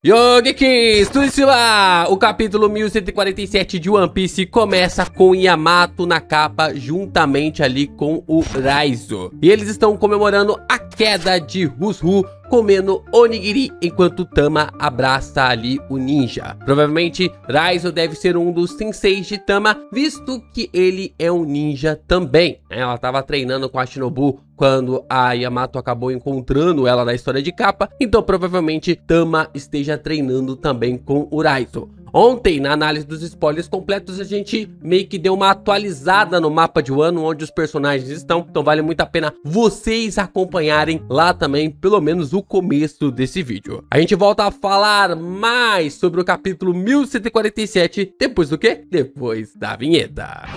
Yo, Geeks, tudo isso lá! O capítulo 1147 de One Piece começa com Yamato na capa, juntamente ali com o Raizo. E eles estão comemorando a queda de Rushu, comendo onigiri, enquanto Tama abraça ali o ninja. Provavelmente, Raizo deve ser um dos senseis de Tama, visto que ele é um ninja também. Ela estava treinando com a Shinobu quando a Yamato acabou encontrando ela na história de capa, então provavelmente Tama esteja treinando também com o Raizo. Ontem, na análise dos spoilers completos, a gente meio que deu uma atualizada no mapa de Wano, onde os personagens estão. Então vale muito a pena vocês acompanharem lá também, pelo menos o começo desse vídeo. A gente volta a falar mais sobre o capítulo 1147, depois do quê? Depois da vinheta.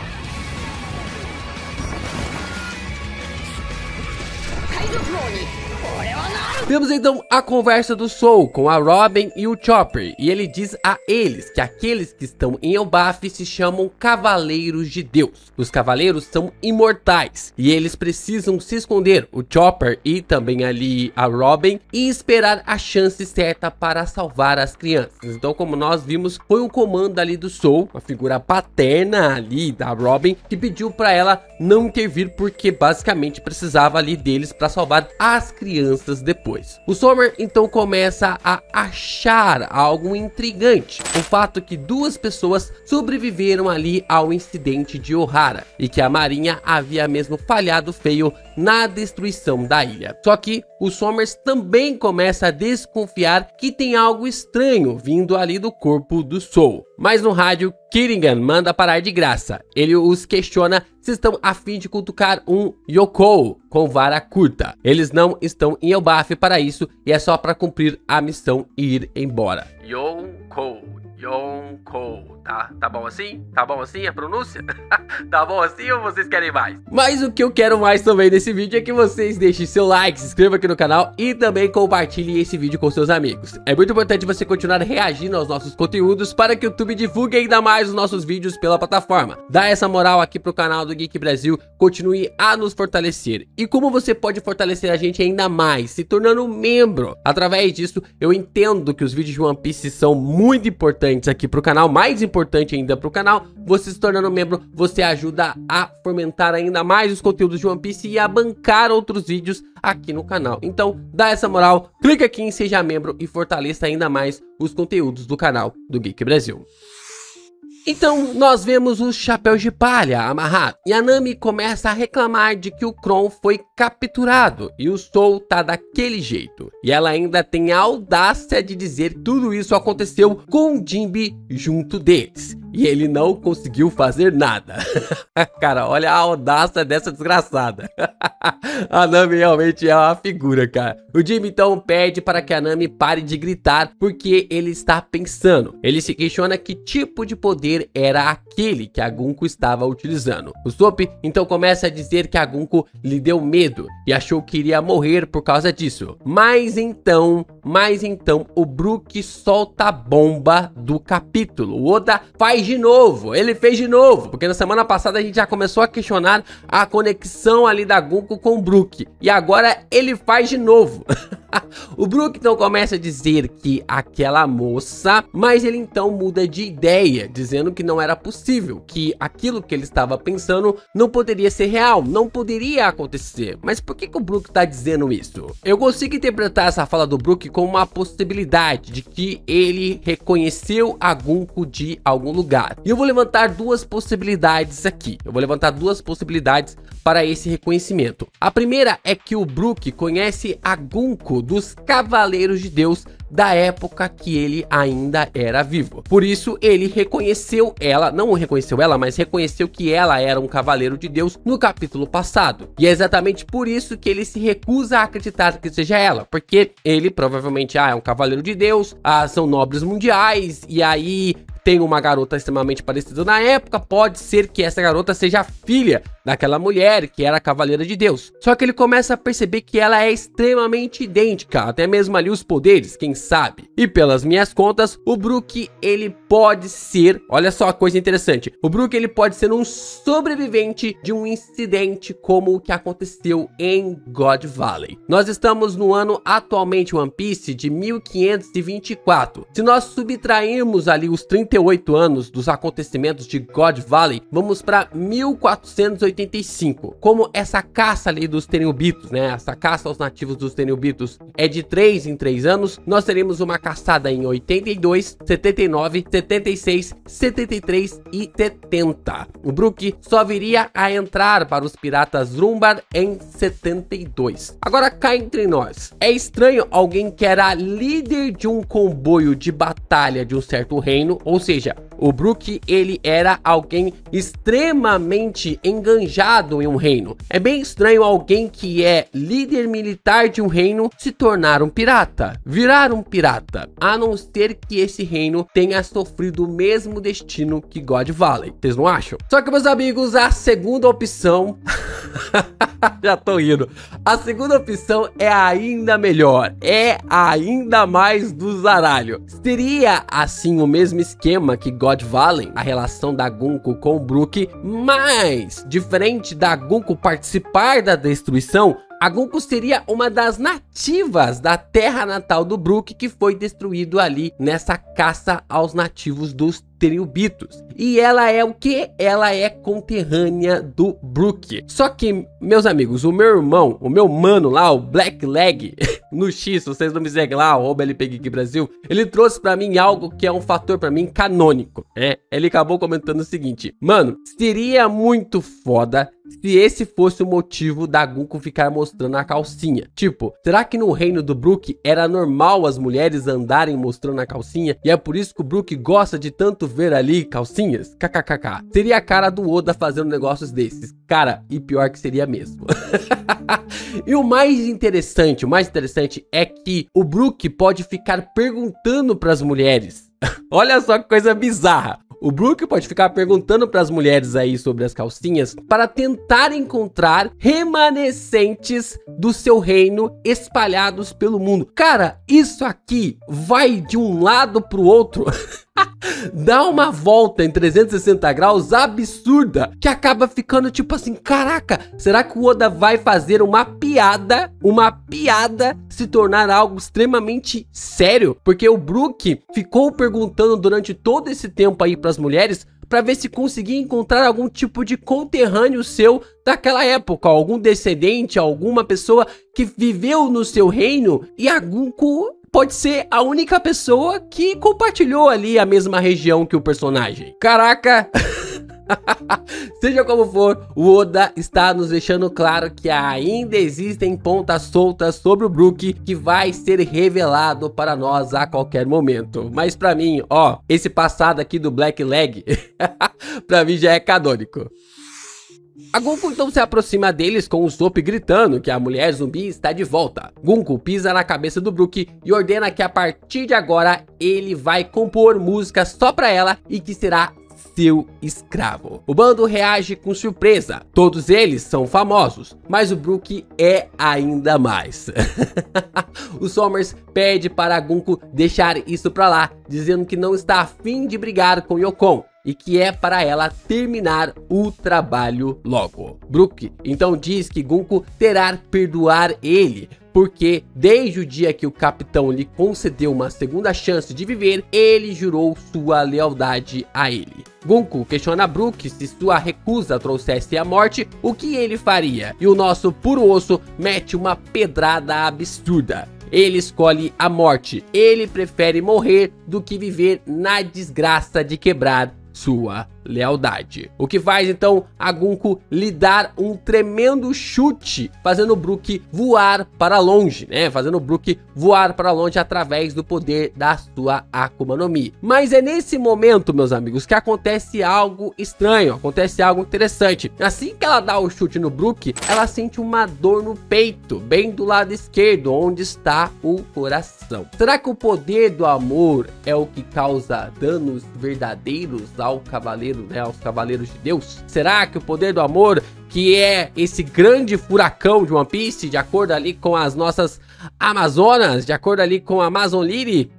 Temos então a conversa do Soul com a Robin e o Chopper, e ele diz a eles que aqueles que estão em Elbaf se chamam Cavaleiros de Deus. Os Cavaleiros são imortais e eles precisam se esconder, o Chopper e também ali a Robin, e esperar a chance certa para salvar as crianças. Então, como nós vimos, foi um comando ali do Soul, uma figura paterna ali da Robin, que pediu para ela não intervir porque basicamente precisava ali deles para salvar as crianças depois. O Summer então começa a achar algo intrigante, o fato que duas pessoas sobreviveram ali ao incidente de Ohara e que a marinha havia mesmo falhado feio na destruição da ilha. Só que o Summers também começa a desconfiar que tem algo estranho vindo ali do corpo do Soul. Mas no rádio, Kiringan manda parar de graça. Ele os questiona se estão a fim de cutucar um Yonkou com vara curta. Eles não estão em Elbaf para isso e é só para cumprir a missão e ir embora. Yonkou. Tá bom assim? Tá bom assim a pronúncia? Tá bom assim ou vocês querem mais? Mas o que eu quero mais também nesse vídeo é que vocês deixem seu like, se inscrevam aqui no canal e também compartilhem esse vídeo com seus amigos. É muito importante você continuar reagindo aos nossos conteúdos para que o YouTube divulgue ainda mais os nossos vídeos pela plataforma. Dá essa moral aqui pro canal do Geek Brasil, continue a nos fortalecer. E como você pode fortalecer a gente ainda mais? Se tornando membro. Através disso, eu entendo que os vídeos de One Piece são muito importantes aqui pro canal, mais importante ainda pro canal. Você se tornando membro, você ajuda a fomentar ainda mais os conteúdos de One Piece e a bancar outros vídeos aqui no canal. Então, dá essa moral, clica aqui em seja membro e fortaleça ainda mais os conteúdos do canal do Geek Brasil. Então, nós vemos os chapéus de palha amarrados e a Nami começa a reclamar de que o Kron foi capturado e o Soul tá daquele jeito. E ela ainda tem a audácia de dizer que tudo isso aconteceu com o Jinbe junto deles. E ele não conseguiu fazer nada. Cara, olha a audácia dessa desgraçada. A Nami realmente é uma figura, cara. O Jinbe então pede para que a Nami pare de gritar porque ele está pensando. Ele se questiona que tipo de poder era aquele que a Gunko estava utilizando. O Sop então começa a dizer que a Gunko lhe deu medo e achou que iria morrer por causa disso. Mas então o Brook solta a bomba do capítulo. O Oda faz de novo, ele fez de novo, porque na semana passada a gente já começou a questionar a conexão ali da Gunko com o Brook, e agora ele faz de novo. O Brook então começa a dizer que aquela moça, mas ele então muda de ideia, dizendo que não era possível, que aquilo que ele estava pensando não poderia ser real, não poderia acontecer. Mas por que o Brook está dizendo isso? Eu consigo interpretar essa fala do Brook como uma possibilidade de que ele reconheceu a Gunko de algum lugar. E eu vou levantar duas possibilidades aqui. Eu vou levantar duas possibilidades para esse reconhecimento. A primeira é que o Brook conhece a Gunko dos Cavaleiros de Deus da época que ele ainda era vivo. Por isso ele reconheceu ela, não reconheceu ela, mas reconheceu que ela era um Cavaleiro de Deus no capítulo passado. E é exatamente por isso que ele se recusa a acreditar que seja ela, porque ele provavelmente é um Cavaleiro de Deus, são nobres mundiais, e aí tem uma garota extremamente parecida na época, pode ser que essa garota seja filha daquela mulher que era a Cavaleira de Deus. Só que ele começa a perceber que ela é extremamente idêntica, até mesmo ali os poderes, quem sabe. E pelas minhas contas, o Brook, ele pode ser, olha só a coisa interessante, o Brook, ele pode ser um sobrevivente de um incidente como o que aconteceu em God Valley. Nós estamos no ano atualmente One Piece de 1524. Se nós subtrairmos ali os 38 anos dos acontecimentos de God Valley, vamos para 1485. Como essa caça ali dos Tenryubitos, né? Essa caça aos nativos dos Tenryubitos é de 3 em 3 anos, nós teremos uma caçada em 82, 79, 76, 73 e 70. O Brook só viria a entrar para os piratas Rumbar em 72. Agora cá entre nós, é estranho alguém que era líder de um comboio de batalha de um certo reino, ou seja, o Brook, ele era alguém extremamente enganjado em um reino. É bem estranho alguém que é líder militar de um reino se tornar um pirata, virar um pirata, a não ser que esse reino tenha sofrido o mesmo destino que God Valley. Vocês não acham? Só que, meus amigos, a segunda opção... Já tô rindo. A segunda opção é ainda melhor. É ainda mais do zaralho. Seria, assim, o mesmo esquema que God Valley, a relação da Gunko com o Brook, mas, diferente da Gunko participar da destruição, a Gunko seria uma das nativas da terra natal do Brook que foi destruído ali nessa caça aos nativos dos Tenryubitos. E ela é o que? Ela é conterrânea do Brook. Só que, meus amigos, o meu irmão, o meu mano lá, o Black Leg, no X, se vocês não me seguem lá, o LPGeek Brasil, ele trouxe pra mim algo que é um fator pra mim canônico. Ele acabou comentando o seguinte: mano, seria muito foda se esse fosse o motivo da Gunko ficar mostrando a calcinha. Tipo, será que no reino do Brook era normal as mulheres andarem mostrando a calcinha? E é por isso que o Brook gosta de tanto ver ali calcinhas? KKKK. Seria a cara do Oda fazendo negócios desses. Cara, e pior que seria mesmo. E o mais interessante é que o Brook pode ficar perguntando para as mulheres. Olha só que coisa bizarra. O Brook pode ficar perguntando para as mulheres aí sobre as calcinhas para tentar encontrar remanescentes do seu reino espalhados pelo mundo. Cara, isso aqui vai de um lado pro outro. Dá uma volta em 360 graus absurda, que acaba ficando tipo assim, caraca, será que o Oda vai fazer uma piada se tornar algo extremamente sério? Porque o Brook ficou perguntando durante todo esse tempo aí pras mulheres para ver se conseguia encontrar algum tipo de conterrâneo seu daquela época, algum descendente, alguma pessoa que viveu no seu reino, e a Gunko pode ser a única pessoa que compartilhou ali a mesma região que o personagem. Caraca! Seja como for, o Oda está nos deixando claro que ainda existem pontas soltas sobre o Brook que vai ser revelado para nós a qualquer momento. Mas pra mim, ó, esse passado aqui do Black Leg, pra mim já é canônico. A Gunko então se aproxima deles com o Usopp gritando que a mulher zumbi está de volta. Gunko pisa na cabeça do Brook e ordena que a partir de agora ele vai compor música só pra ela e que será seu escravo. O bando reage com surpresa. Todos eles são famosos, mas o Brook é ainda mais. O Sommers pede para a Gunko deixar isso pra lá, dizendo que não está a fim de brigar com Yokon e que é para ela terminar o trabalho logo. Brook então diz que Gunko terá que perdoar ele, porque desde o dia que o capitão lhe concedeu uma segunda chance de viver, ele jurou sua lealdade a ele. Gunko questiona Brook se sua recusa trouxesse a morte, o que ele faria, e o nosso puro osso mete uma pedrada absurda. Ele escolhe a morte, ele prefere morrer do que viver na desgraça de quebrar sua lealdade. O que faz então a Gunko lhe dar um tremendo chute, fazendo o Brook voar para longe, né? Fazendo o Brook voar para longe através do poder da sua Akuma no Mi. Mas é nesse momento, meus amigos, que acontece algo estranho, acontece algo interessante. Assim que ela dá o chute no Brook, ela sente uma dor no peito, bem do lado esquerdo, onde está o coração. Será que o poder do amor é o que causa danos verdadeiros ao cavaleiro, né, aos cavaleiros de Deus? Será que o poder do amor que é esse grande furacão de One Piece, de acordo ali com as nossas Amazonas, de acordo ali com a Amazon Lily.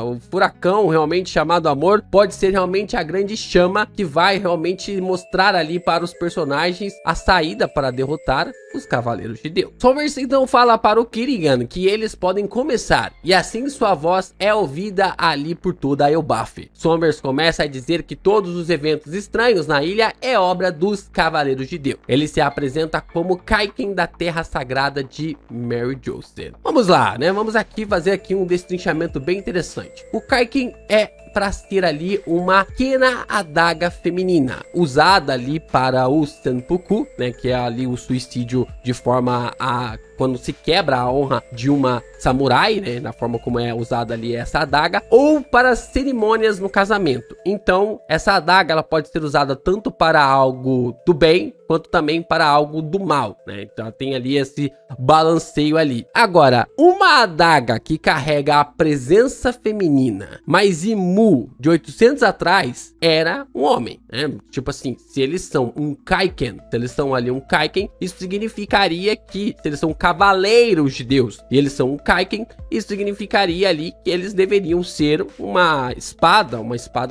O furacão realmente chamado amor pode ser realmente a grande chama que vai realmente mostrar ali para os personagens a saída para derrotar os Cavaleiros de Deus. Somers então fala para o Kirigan que eles podem começar, e assim sua voz é ouvida ali por toda a Elbaf. Somers começa a dizer que todos os eventos estranhos na ilha é obra dos Cavaleiros de Deus. Ele se apresenta como Kaiken da Terra Sagrada de Mary Joseph. Vamos lá, né? Vamos aqui fazer aqui um destrinchamento bem interessante. O Kaiken é para ser ali uma pequena adaga feminina, usada ali para o Senpuku, né, que é ali o suicídio de forma a quando se quebra a honra de uma samurai, né, na forma como é usada ali essa adaga, ou para cerimônias no casamento. Então, essa adaga ela pode ser usada tanto para algo do bem, quanto também para algo do mal, né? Então, ela tem ali esse balanceio ali. Agora, uma adaga que carrega a presença feminina, mas Imu de 800 atrás era um homem, né? Tipo assim, se eles são um Kaiken, se eles são ali um Kaiken, isso significaria que se eles são Cavaleiros de Deus e eles são um Kaiken, isso significaria ali que eles deveriam ser uma espada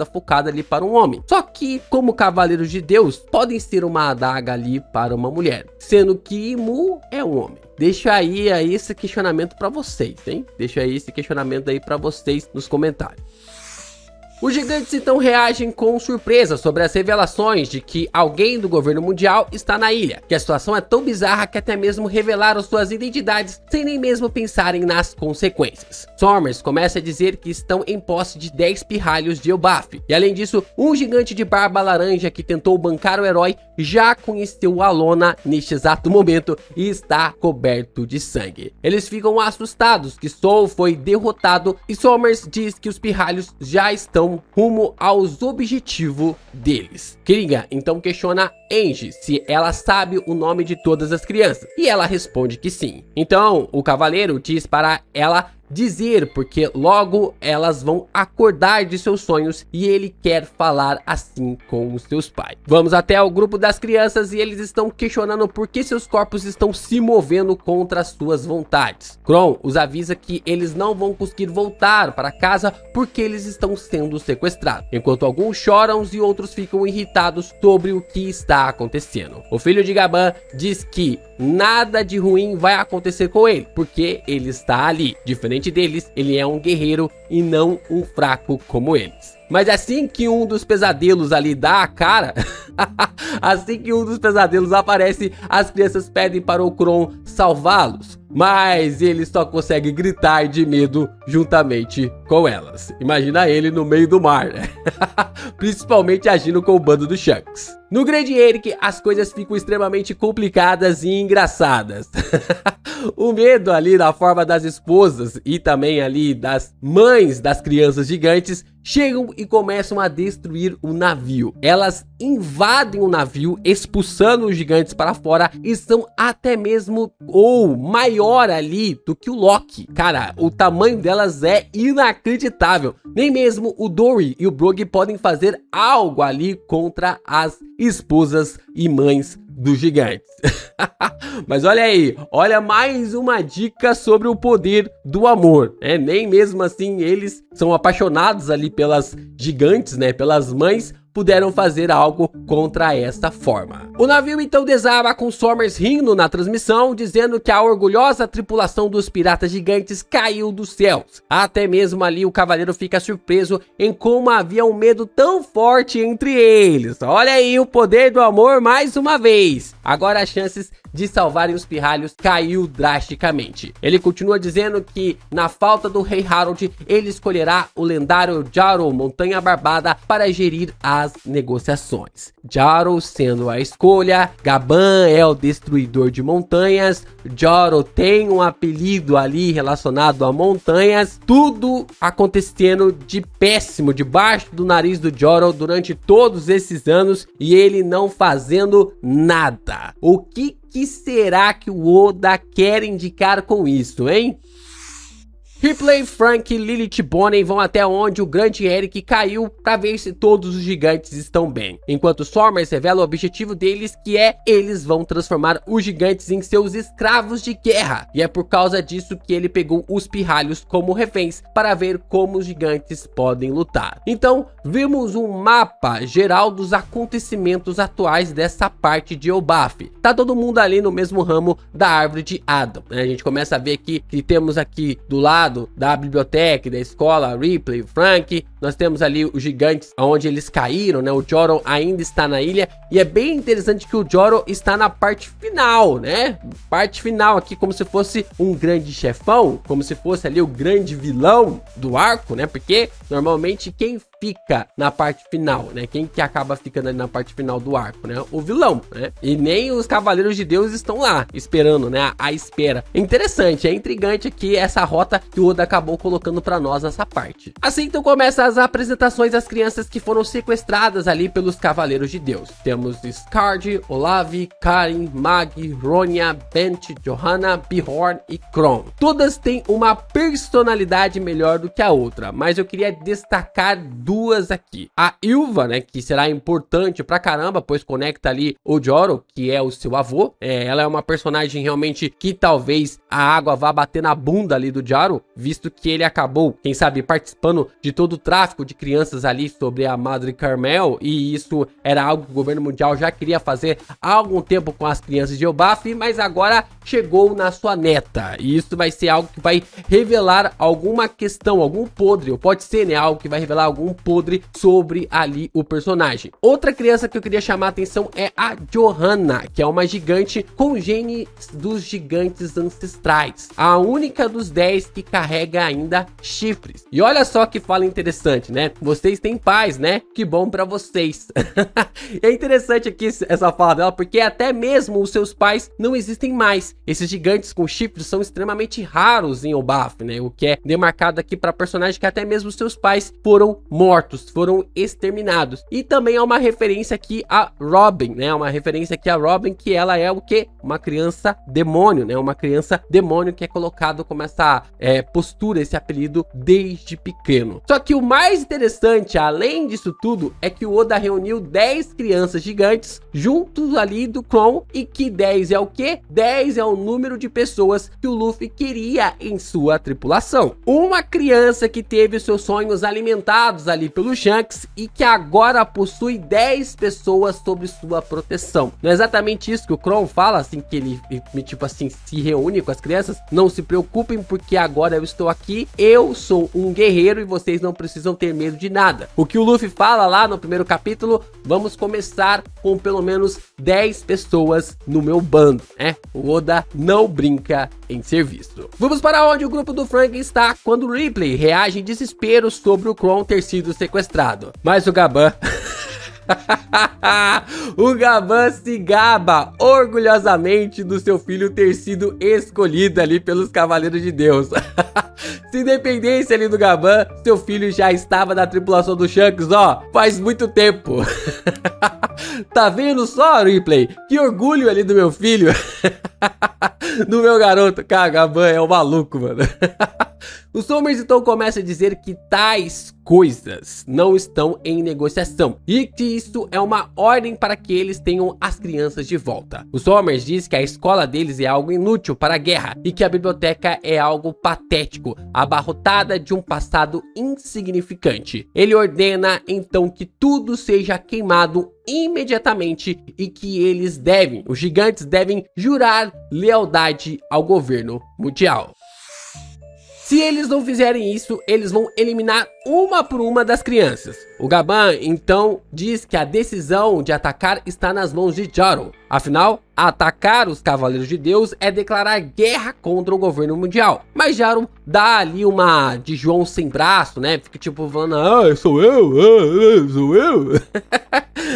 focada ali para um homem. Só que, como Cavaleiros de Deus, podem ser uma adaga ali para uma mulher, sendo que Imu é um homem. Deixa aí esse questionamento para vocês, hein? Deixa aí esse questionamento aí para vocês nos comentários. Os gigantes então reagem com surpresa sobre as revelações de que alguém do governo mundial está na ilha, que a situação é tão bizarra que até mesmo revelaram suas identidades sem nem mesmo pensarem nas consequências. Somers começa a dizer que estão em posse de 10 pirralhos de Elbaf, e além disso, um gigante de barba laranja que tentou bancar o herói já conheceu Alona neste exato momento e está coberto de sangue. Eles ficam assustados que Soul foi derrotado e Somers diz que os pirralhos já estão rumo aos objetivos deles. Kirigan então questiona Angie se ela sabe o nome de todas as crianças, e ela responde que sim. Então o cavaleiro diz para ela dizer, porque logo elas vão acordar de seus sonhos e ele quer falar assim com os seus pais. Vamos até o grupo das crianças e eles estão questionando por que seus corpos estão se movendo contra as suas vontades. Kron os avisa que eles não vão conseguir voltar para casa porque eles estão sendo sequestrados, enquanto alguns choram e outros ficam irritados sobre o que está acontecendo. O filho de Gaban diz que nada de ruim vai acontecer com ele, porque ele está ali. Diferente deles, ele é um guerreiro e não um fraco como eles. Mas assim que um dos pesadelos ali dá a cara, assim que um dos pesadelos aparece, as crianças pedem para o Kron salvá-los. Mas ele só consegue gritar de medo juntamente com elas. Imagina ele no meio do mar, né? Principalmente agindo com o bando do Shanks. No Grande Eric, as coisas ficam extremamente complicadas e engraçadas. O medo ali na forma das esposas e também ali das mães das crianças gigantes chegam e começam a destruir o navio. Elas invadem o navio, expulsando os gigantes para fora e são até mesmo maior ali do que o Loki. Cara, o tamanho delas é inacreditável. Nem mesmo o Dory e o Brog podem fazer algo ali contra as esposas e mães dos gigantes. Mas olha aí, olha mais uma dica sobre o poder do amor, né? Nem mesmo assim eles são apaixonados ali pelas gigantes, né? Pelas mães, puderam fazer algo contra esta forma. O navio então desaba com Somers rindo na transmissão, dizendo que a orgulhosa tripulação dos piratas gigantes caiu dos céus. Até mesmo ali o cavaleiro fica surpreso em como havia um medo tão forte entre eles. Olha aí o poder do amor mais uma vez. Agora as chances de salvarem os pirralhos caiu drasticamente. Ele continua dizendo que na falta do rei Harold, ele escolherá o lendário Jaro Montanha Barbada para gerir as negociações. Jaro sendo a escolha, Gaban é o destruidor de montanhas, Jaro tem um apelido ali relacionado a montanhas, tudo acontecendo de péssimo debaixo do nariz do Jaro durante todos esses anos e ele não fazendo nada. O que será que o Oda quer indicar com isso, hein? Ripley, Frank, Lilith e Bonnie vão até onde o grande Eric caiu para ver se todos os gigantes estão bem, enquanto Somers revela o objetivo deles, que é eles vão transformar os gigantes em seus escravos de guerra, e é por causa disso que ele pegou os pirralhos como reféns para ver como os gigantes podem lutar. Então vimos um mapa geral dos acontecimentos atuais dessa parte de Elbaf. Tá todo mundo ali no mesmo ramo da árvore de Adam, né? A gente começa a ver aqui que temos aqui do lado da biblioteca, da escola, Ripley, Frank. Nós temos ali os gigantes onde eles caíram, né? O Joro ainda está na ilha, e é bem interessante que o Joro está na parte final, né? Parte final aqui, como se fosse um grande chefão, como se fosse ali o grande vilão do arco, né? Porque normalmente quem fica na parte final, né? Quem que acaba ficando ali na parte final do arco, né? O vilão, né? E nem os Cavaleiros de Deus estão lá, esperando, né? A espera. É interessante, é intrigante aqui essa rota que o Oda acabou colocando pra nós nessa parte. Assim, então começa as apresentações das crianças que foram sequestradas ali pelos Cavaleiros de Deus. Temos Skard, Olav, Karin, Mag, Ronya, Bent, Johanna, Bjorn e Kron. Todas têm uma personalidade melhor do que a outra, mas eu queria destacar duas aqui. A Ylva, né, que será importante pra caramba, pois conecta ali o Joro, que é o seu avô. Ela é uma personagem realmente que talvez a água vá bater na bunda ali do Joro, visto que ele acabou, quem sabe, participando de todo o tráfico de crianças ali sobre a Madre Carmel, e isso era algo que o governo mundial já queria fazer há algum tempo com as crianças de Elbaf, mas agora chegou na sua neta, e isso vai ser algo que vai revelar alguma questão, algum podre, ou pode ser, né, algo que vai revelar algum podre sobre ali o personagem. Outra criança que eu queria chamar a atenção é a Johanna, que é uma gigante com genes dos gigantes ancestrais, a única dos 10 que carrega ainda chifres. E olha só que fala interessante, né? Vocês têm pais, né? Que bom pra vocês. É interessante aqui essa fala dela, porque até mesmo os seus pais não existem mais. Esses gigantes com chifres são extremamente raros em Elbaf, né? O que é demarcado aqui para personagem que até mesmo os seus pais foram mortos, foram exterminados. E também é uma referência aqui a Robin, né? Uma referência aqui a Robin, que ela é o quê? Uma criança demônio, né? Uma criança demônio que é colocado como essa postura, esse apelido desde pequeno. Só que o mais interessante, além disso tudo, é que o Oda reuniu 10 crianças gigantes juntos ali do Kron, e que 10 é o quê? 10 é o número de pessoas que o Luffy queria em sua tripulação. Uma criança que teve seus sonhos alimentados ali pelo Shanks e que agora possui 10 pessoas sob sua proteção. Não é exatamente isso que o Kron fala, assim, que ele, tipo assim, se reúne com as crianças? Não se preocupem, porque agora eu estou aqui, eu sou um guerreiro e vocês não precisam ter medo de nada. O que o Luffy fala lá no primeiro capítulo: vamos começar com pelo menos 10 pessoas no meu bando, né? O Oda não brinca em serviço. Vamos para onde o grupo do Frank está quando Ripley reage em desespero sobre o Kron ter sido sequestrado. Mas o Gaban... O Gaban se gaba orgulhosamente do seu filho ter sido escolhido ali pelos Cavaleiros de Deus. Se dependesse ali do Gaban, seu filho já estava na tripulação do Shanks, ó, faz muito tempo. Tá vendo só, Ripley? Que orgulho ali do meu filho. Do meu garoto. Cara, Gaban é um maluco, mano. O Somers então começa a dizer que tais coisas não estão em negociação e que isso é uma ordem para que eles tenham as crianças de volta. O Somers diz que a escola deles é algo inútil para a guerra e que a biblioteca é algo patético, abarrotada de um passado insignificante. Ele ordena então que tudo seja queimado imediatamente e que eles devem, os gigantes devem jurar lealdade ao governo mundial. Se eles não fizerem isso, eles vão eliminar uma por uma das crianças. O Gaban então diz que a decisão de atacar está nas mãos de Joro. Afinal, atacar os Cavaleiros de Deus é declarar guerra contra o governo mundial. Mas Joro dá ali uma de João sem braço, né? Fica tipo falando: ah, sou eu, sou eu.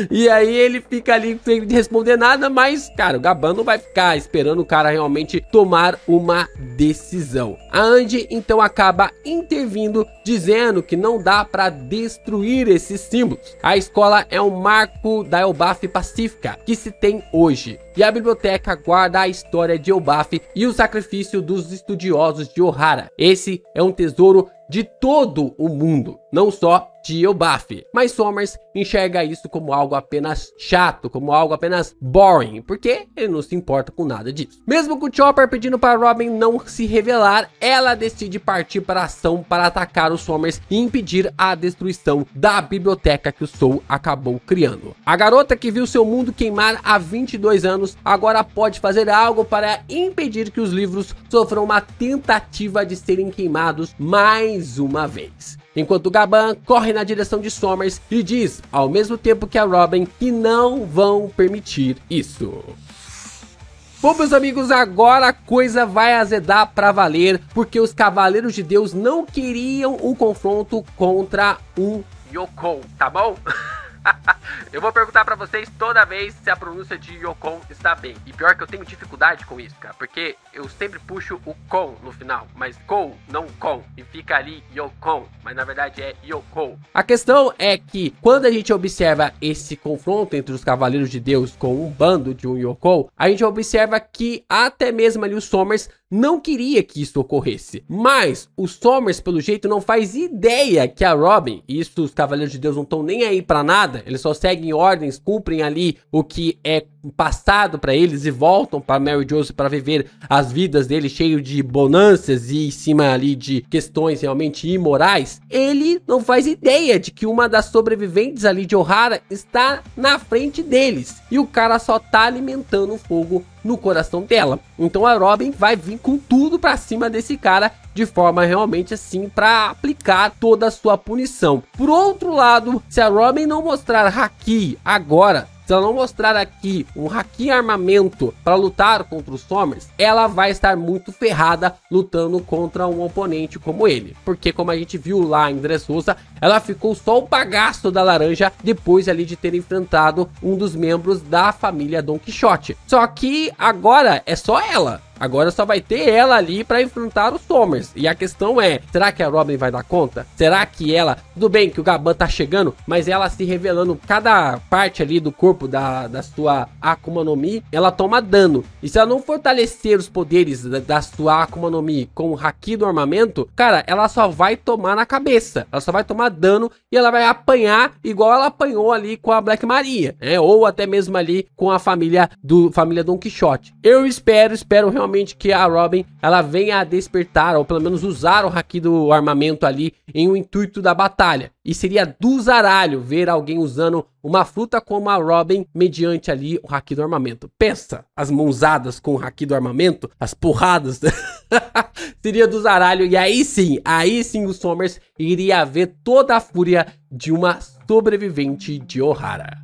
E aí ele fica ali sem responder nada, mas, cara, o Gaban não vai ficar esperando o cara realmente tomar uma decisão. A Andy então acaba intervindo, dizendo que não dá para destruir esses símbolos. A escola é um marco da Elbaf pacífica que se tem hoje. e a biblioteca guarda a história de Elbaf e o sacrifício dos estudiosos de Ohara. Esse é um tesouro de todo o mundo, não só de Elbaf. Mas Sommers enxerga isso como algo apenas chato, como algo apenas boring, porque ele não se importa com nada disso. Mesmo com o Chopper pedindo para Robin não se revelar, ela decide partir para a ação para atacar os Sommers e impedir a destruição da biblioteca que o Soul acabou criando. A garota que viu seu mundo queimar há 22 anos agora pode fazer algo para impedir que os livros sofram uma tentativa de serem queimados mais uma vez. Enquanto Gaban corre na direção de Sommers e diz, ao mesmo tempo que a Robin, que não vão permitir isso. Bom, meus amigos, agora a coisa vai azedar pra valer, porque os Cavaleiros de Deus não queriam um confronto contra um Yokon, tá bom? Eu vou perguntar pra vocês toda vez se a pronúncia de Yokon está bem. E pior que eu tenho dificuldade com isso, cara, porque eu sempre puxo o Kon no final, mas Kou, não Kon, e fica ali Yokon, mas na verdade é Yoko. A questão é que quando a gente observa esse confronto entre os Cavaleiros de Deus com um bando de um Yoko, a gente observa que até mesmo ali o Sommers não queria que isso ocorresse. Mas o Sommers, pelo jeito, não faz ideia que a Robin, e isso os Cavaleiros de Deus não estão nem aí pra nada, eles só seguem ordens, cumprem ali o que é passado pra eles e voltam para Mary Joseph para viver as vidas deles cheio de bonanças e em cima ali de questões realmente imorais. Ele não faz ideia de que uma das sobreviventes ali de Ohara está na frente deles e o cara só tá alimentando fogo no coração dela. Então a Robin vai vir com tudo pra cima desse cara de forma realmente assim pra aplicar toda a sua punição. Por outro lado, se a Robin não mostrar Haki agora, se ela não mostrar aqui um Haki armamento para lutar contra os Sommers, ela vai estar muito ferrada lutando contra um oponente como ele. Porque como a gente viu lá em Dressrosa, ela ficou só o bagaço da laranja depois ali de ter enfrentado um dos membros da família Don Quixote. Só que agora é só ela. Agora só vai ter ela ali para enfrentar os Sommers. E a questão é, será que a Robin vai dar conta? Será que ela... Tudo bem que o Gaban tá chegando, mas ela se revelando cada parte ali do corpo da sua Akuma no Mi, ela toma dano. E se ela não fortalecer os poderes da sua Akuma no Mi com o Haki do armamento, cara, ela só vai tomar na cabeça. Ela só vai tomar dano e ela vai apanhar igual ela apanhou ali com a Black Maria, né? Ou até mesmo ali com a família Don Quixote. Eu espero realmente que a Robin ela venha a despertar, ou pelo menos usar o Haki do armamento ali em um intuito da batalha. E seria do zaralho ver alguém usando uma fruta como a Robin mediante ali o Haki do armamento. Pensa, as mãozadas com o Haki do armamento, as porradas. Seria do zaralho. E aí sim o Sommers iria ver toda a fúria de uma sobrevivente de Ohara.